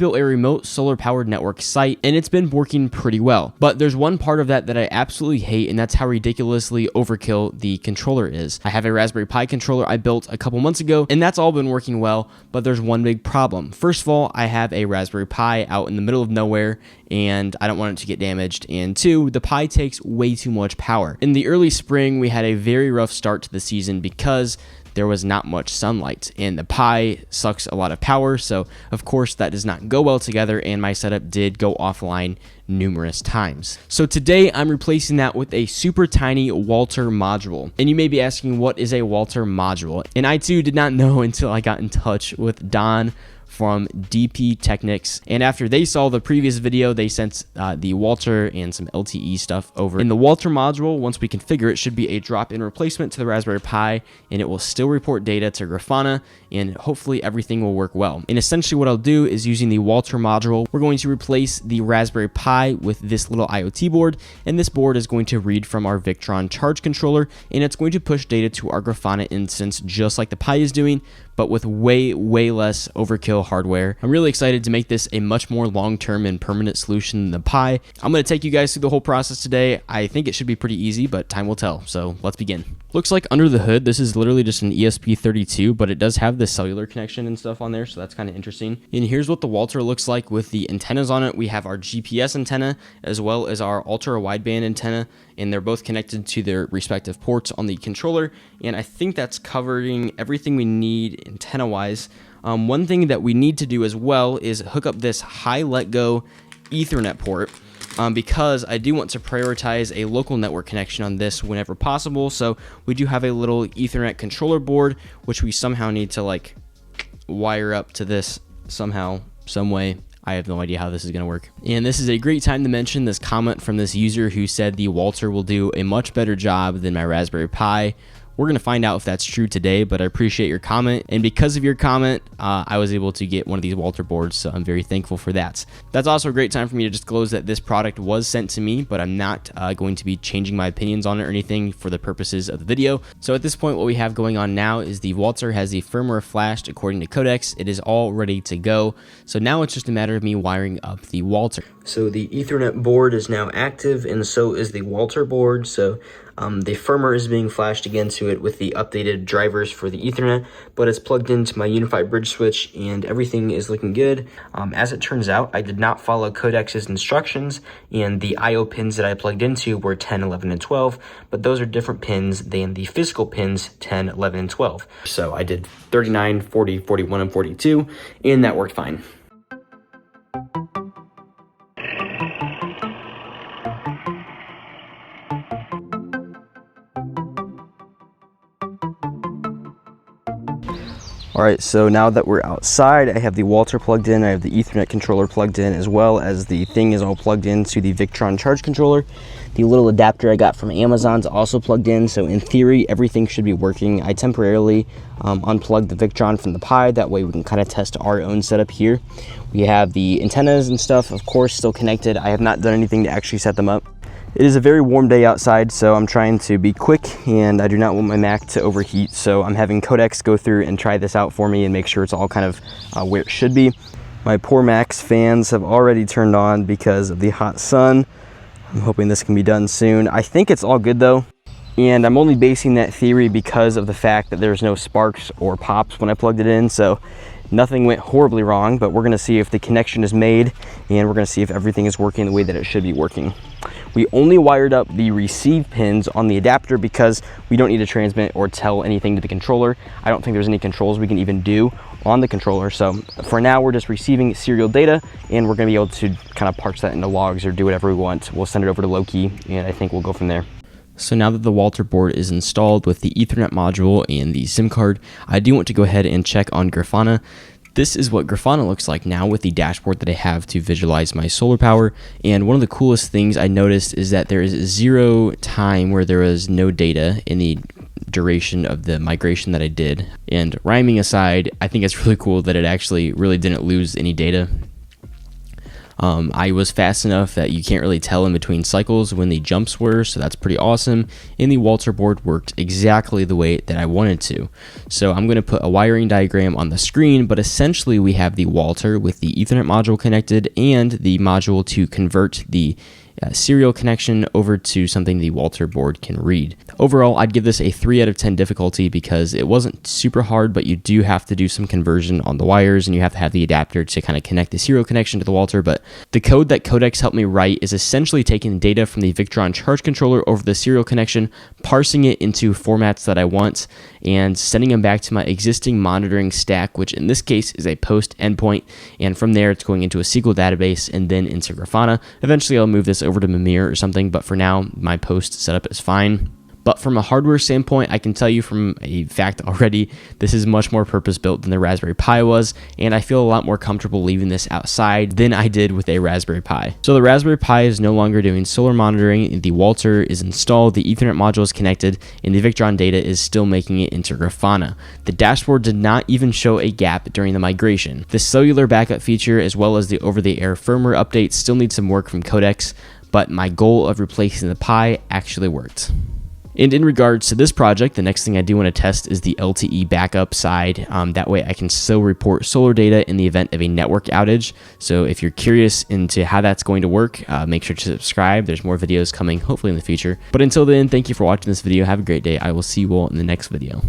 built a remote solar powered network site, and it's been working pretty well. But there's one part of that I absolutely hate, and that's how ridiculously overkill the controller is. I have a Raspberry Pi controller I built a couple months ago, and that's all been working well, but there's one big problem. First of all, I have a Raspberry Pi out in the middle of nowhere, and I don't want it to get damaged. And two, the Pi takes way too much power. In the early spring, we had a very rough start to the season because there was not much sunlight, and the Pi sucks a lot of power, so of course that does not go well together, and my setup did go offline numerous times. So today I'm replacing that with a super tiny Walter module. And you may be asking, what is a Walter module? And I too did not know until I got in touch with Don from DP Technics, and after they saw the previous video, they sent the Walter and some LTE stuff over. In the Walter module, once we configure it, should be a drop-in replacement to the Raspberry Pi, and it will still report data to Grafana, and hopefully everything will work well. And essentially what I'll do is, using the Walter module, we're going to replace the Raspberry Pi with this little IoT board, and this board is going to read from our Victron charge controller, and it's going to push data to our Grafana instance just like the Pi is doing, but with way less overkill hardware. I'm really excited to make this a much more long-term and permanent solution than the Pi. I'm going to take you guys through the whole process today. I think it should be pretty easy, but time will tell. So let's begin. Looks like under the hood, this is literally just an ESP32, but it does have the cellular connection and stuff on there, so that's kind of interesting. And here's what the Walter looks like with the antennas on it. We have our GPS antenna as well as our ultra wideband antenna, and they're both connected to their respective ports on the controller. And I think that's covering everything we need antenna wise. One thing that we need to do as well is hook up this high let go Ethernet port, because I do want to prioritize a local network connection on this whenever possible. So we do have a little Ethernet controller board, which we somehow need to like wire up to this somehow, some way. I have no idea how this is going to work. And this is a great time to mention this comment from this user who said the Walter will do a much better job than my Raspberry Pi. We're going to find out if that's true today, but I appreciate your comment. And because of your comment, I was able to get one of these Walter boards, so I'm very thankful for that. That's also a great time for me to disclose that this product was sent to me, but I'm not going to be changing my opinions on it or anything for the purposes of the video. So at this point, what we have going on now is the Walter has the firmware flashed according to codecs. It is all ready to go. So now it's just a matter of me wiring up the Walter. So the Ethernet board is now active, and so is the Walter board. So the firmware is being flashed again to it with the updated drivers for the Ethernet, but it's plugged into my unified bridge switch, and everything is looking good. As it turns out, I did not follow codex's instructions, and the IO pins that I plugged into were 10, 11, and 12, but those are different pins than the physical pins 10, 11, and 12. So I did 39, 40, 41, and 42, and that worked fine. Alright, so now that we're outside, I have the Walter plugged in, I have the Ethernet controller plugged in, as well as the thing is all plugged into the Victron charge controller. The little adapter I got from Amazon's also plugged in, so in theory, everything should be working. I temporarily unplugged the Victron from the Pi, that way we can kind of test our own setup here. We have the antennas and stuff, of course, still connected. I have not done anything to actually set them up. It is a very warm day outside, so I'm trying to be quick, and I do not want my Mac to overheat, so I'm having Codex go through and try this out for me and make sure it's all kind of where it should be. My poor Mac's fans have already turned on because of the hot sun. I'm hoping this can be done soon. I think it's all good though, and I'm only basing that theory because of the fact that there's no sparks or pops when I plugged it in, so nothing went horribly wrong, but we're gonna see if the connection is made, and we're gonna see if everything is working the way that it should be working. We only wired up the receive pins on the adapter because we don't need to transmit or tell anything to the controller. I don't think there's any controls we can even do on the controller. So for now, we're just receiving serial data, and we're gonna be able to kind of parse that into logs or do whatever we want. We'll send it over to Loki, and I think we'll go from there. So now that the Walter board is installed with the Ethernet module and the SIM card, I do want to go ahead and check on Grafana. This is what Grafana looks like now with the dashboard that I have to visualize my solar power. And one of the coolest things I noticed is that there is 0 time where there was no data in the duration of the migration that I did. And rhyming aside, I think it's really cool that it actually really didn't lose any data. I was fast enough that you can't really tell in between cycles when the jumps were, so that's pretty awesome. And the Walter board worked exactly the way that I wanted to. So I'm going to put a wiring diagram on the screen, but essentially we have the Walter with the Ethernet module connected and the module to convert the serial connection over to something the Walter board can read. Overall, I'd give this a 3 out of 10 difficulty because it wasn't super hard, but you do have to do some conversion on the wires and you have to have the adapter to kind of connect the serial connection to the Walter. But the code that Codex helped me write is essentially taking data from the Victron charge controller over the serial connection, parsing it into formats that I want, and sending them back to my existing monitoring stack, which in this case is a post endpoint. And from there, it's going into a SQL database and then into Grafana. Eventually, I'll move this over to Mimir or something, but for now, my post setup is fine. But from a hardware standpoint, I can tell you from a fact already, this is much more purpose-built than the Raspberry Pi was, and I feel a lot more comfortable leaving this outside than I did with a Raspberry Pi. So the Raspberry Pi is no longer doing solar monitoring, the Walter is installed, the Ethernet module is connected, and the Victron data is still making it into Grafana. The dashboard did not even show a gap during the migration. The cellular backup feature, as well as the over-the-air firmware update, still need some work from Codex, but my goal of replacing the Pi actually worked. And in regards to this project, the next thing I do want to test is the LTE backup side. That way I can still report solar data in the event of a network outage. So if you're curious into how that's going to work, make sure to subscribe. There's more videos coming hopefully in the future. But until then, thank you for watching this video. Have a great day. I will see you all in the next video.